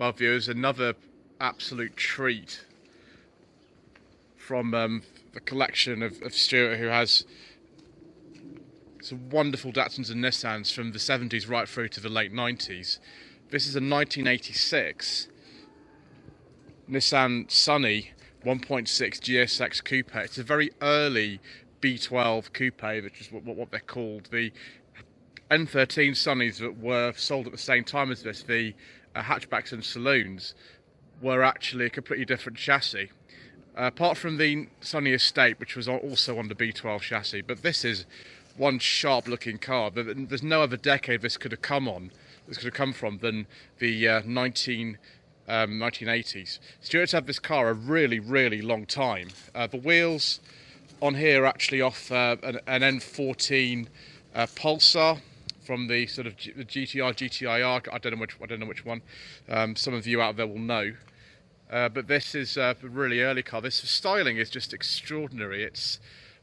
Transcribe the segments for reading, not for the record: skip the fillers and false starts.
Well, viewers, another absolute treat from the collection of Stuart, who has some wonderful Datsuns and Nissans from the 70s right through to the late 90s. This is a 1986 Nissan Sunny 1.6 GSX Coupé. It's a very early B12 Coupé, which is what they're called. The N13 Sunnys that were sold at the same time as this, the hatchbacks and saloons, were actually a completely different chassis. Apart from the Sunny Estate, which was also on the B12 chassis, but this is one sharp looking car. There's no other decade this could have come from than the 1980s. Stuart's had this car a really long time. The wheels on here are actually off an N14 Pulsar from the sort of the GTR. I don't know which one. Some of you out there will know. But this is a really early car. This styling is just extraordinary.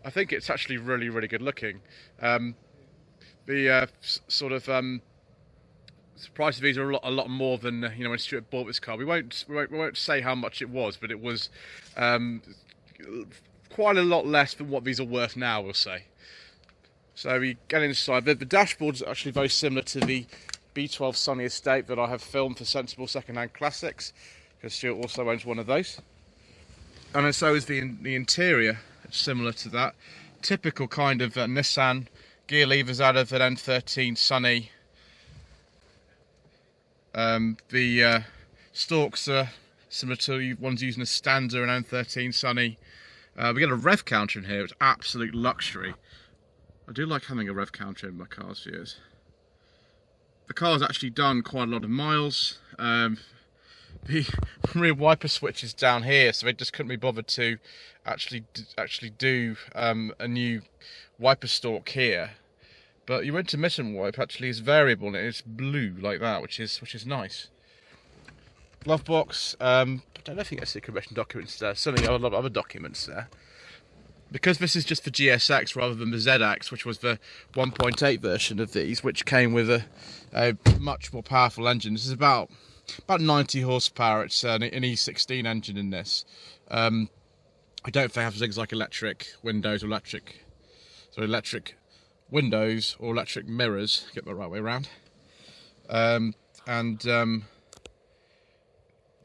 I think it's actually really good looking. The price of these are a lot more than when Stuart bought this car. We won't say how much it was, but it was quite a lot less than what these are worth now, we'll say. So we get inside. The dashboard's actually very similar to the B12 Sunny Estate that I have filmed for Sensible Secondhand Classics, because Stuart also owns one of those. And so is the interior. It's similar to that. Typical kind of Nissan. Gear levers out of an N13 Sunny. The stalks are similar to ones using a Stanza and N13 Sunny. We got a rev counter in here. It's absolute luxury. I do like having a rev counter in my cars, viewers. The car's actually done quite a lot of miles. The rear wiper switch is down here, so they just couldn't be bothered to actually do a new wiper stalk here. But your intermittent wipe actually is variable and it's blue like that, which is nice. Glove box. I don't know if you get secret mission documents there. Certainly a lot of other documents there. Because this is just the GSX rather than the ZX, which was the 1.8 version of these, which came with a much more powerful engine. This is about 90 horsepower. It's an E16 engine in this. I don't think it has things like electric windows or electric windows or electric mirrors. Get the right way around.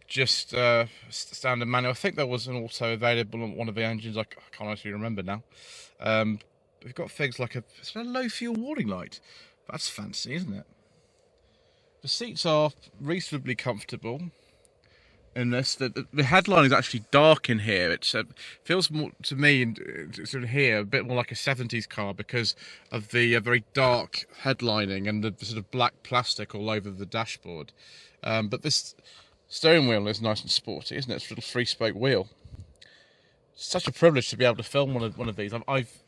Just standard manual. I think there was an auto available on one of the engines. I can't actually remember now. We've got things like a low fuel warning light. That's fancy, isn't it? The seats are reasonably comfortable in this. The headline is actually dark in here. It feels more to me sort of here a bit more like a 70s car because of the very dark headlining and the sort of black plastic all over the dashboard. But this steering wheel is nice and sporty, isn't it? It's a little 3-spoke wheel. It's such a privilege to be able to film one of these. I've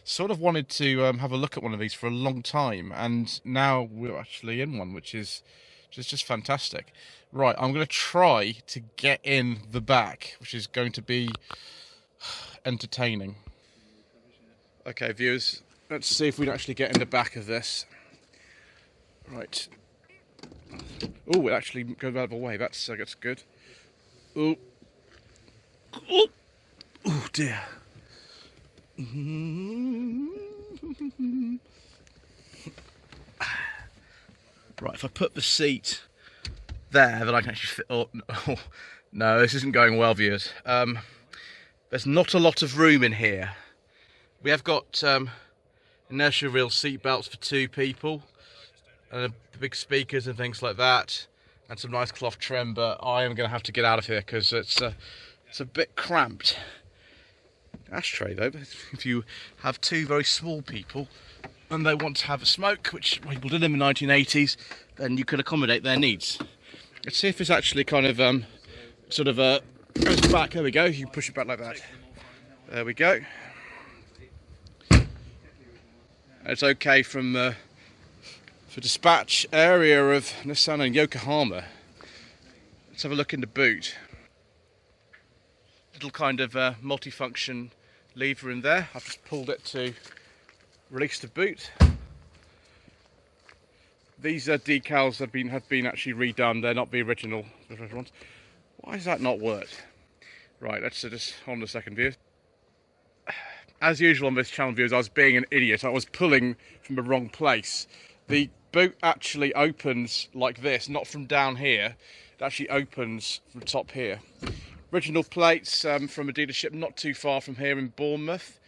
sort of wanted to have a look at one of these for a long time, and now we're actually in one, which is just fantastic. Right, I'm going to try to get in the back, which is going to be entertaining. Okay, viewers, let's see if we can actually get in the back of this. Right. Oh, it actually goes out of the way. That's good. Oh, oh dear. Right, if I put the seat there, then I can actually fit. Oh no, this isn't going well, viewers. There's not a lot of room in here. We have got inertia reel seat belts for 2 people. And big speakers and things like that, and some nice cloth trim, but I am going to have to get out of here because it's a bit cramped. Ashtray though, if you have 2 very small people and they want to have a smoke, which people did in the 1980s, then you can accommodate their needs. Let's see if it's actually kind of goes back. There we go. You push it back like that. There we go. It's okay from the dispatch area of Nissan and Yokohama. Let's have a look in the boot. Little kind of multifunction lever in there. I've just pulled it to release the boot. These decals have been actually redone. They're not the original the front ones. Why has that not worked? Right, let's just on the second view. As usual on this channel, viewers, I was being an idiot. I was pulling from the wrong place. The boot actually opens like this, not from down here. It actually opens from the top here. Original plates from a dealership not too far from here in Bournemouth.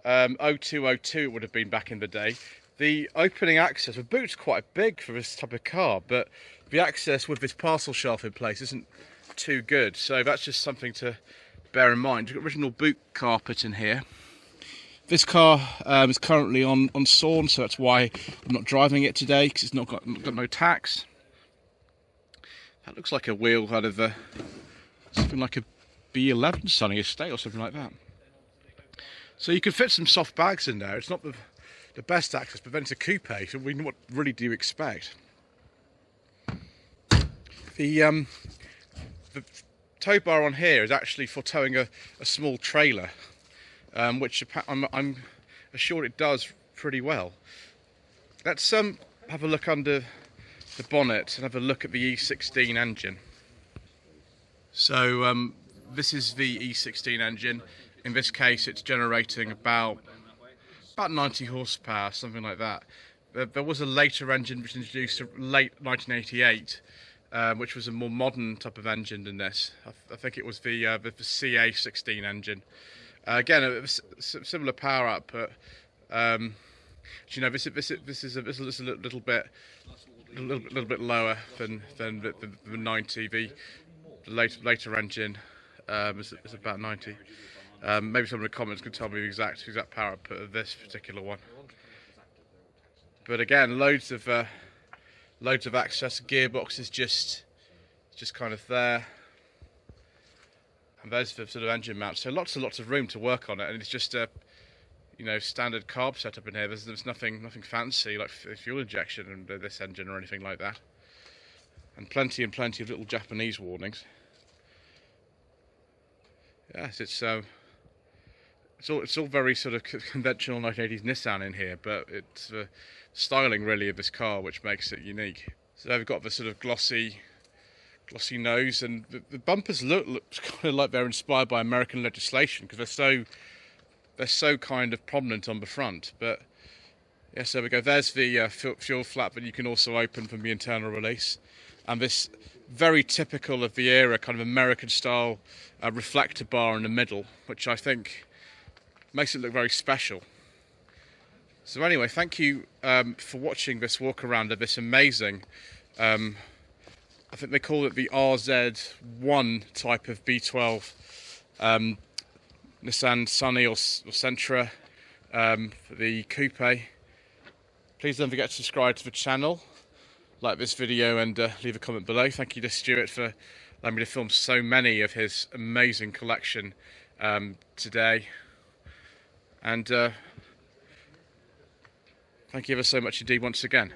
0202 it would have been back in the day. The opening access, the boot's quite big for this type of car, but the access with this parcel shelf in place isn't too good. So that's just something to bear in mind. You've got original boot carpet in here. This car is currently on sawn, so that's why I'm not driving it today, because it's not got no tacks. That looks like a wheel out of something like a B11 Sunny Estate or something like that. So you can fit some soft bags in there. It's not the best access, but then it's a coupe, so what really do you expect? The tow bar on here is actually for towing a small trailer, which I'm assured it does pretty well. Let's have a look under the bonnet and have a look at the E16 engine. So this is the E16 engine. In this case, it's generating about 90 horsepower, something like that. There was a later engine which was introduced late 1988, which was a more modern type of engine than this. I think it was the CA16 engine. Again, a similar power output. You know, this is a little bit lower than the 90. The later engine is about 90. Maybe someone in the comments can tell me the exact power output of this particular one. But again, loads of access. Gearbox is just kind of there, and there's the sort of engine mount. So lots of room to work on it, and it's just a standard carb setup in here. There's nothing fancy like fuel injection in this engine or anything like that, and plenty of little Japanese warnings. Yes, it's all very sort of conventional 1980s Nissan in here, but it's the styling really of this car which makes it unique. So they've got the sort of glossy nose, and the bumpers look kind of like they're inspired by American legislation, because they're so kind of prominent on the front. But yes, there we go. There's the fuel flap that you can also open from the internal release, and this very typical of the era kind of American style reflector bar in the middle, which I think makes it look very special. So anyway, thank you for watching this walk around of this amazing, I think they call it the RZ-1 type of B12 Nissan Sunny or Sentra, the coupe. Please don't forget to subscribe to the channel, like this video, and leave a comment below. Thank you to Stuart for allowing me to film so many of his amazing collection today. And thank you ever so much indeed once again.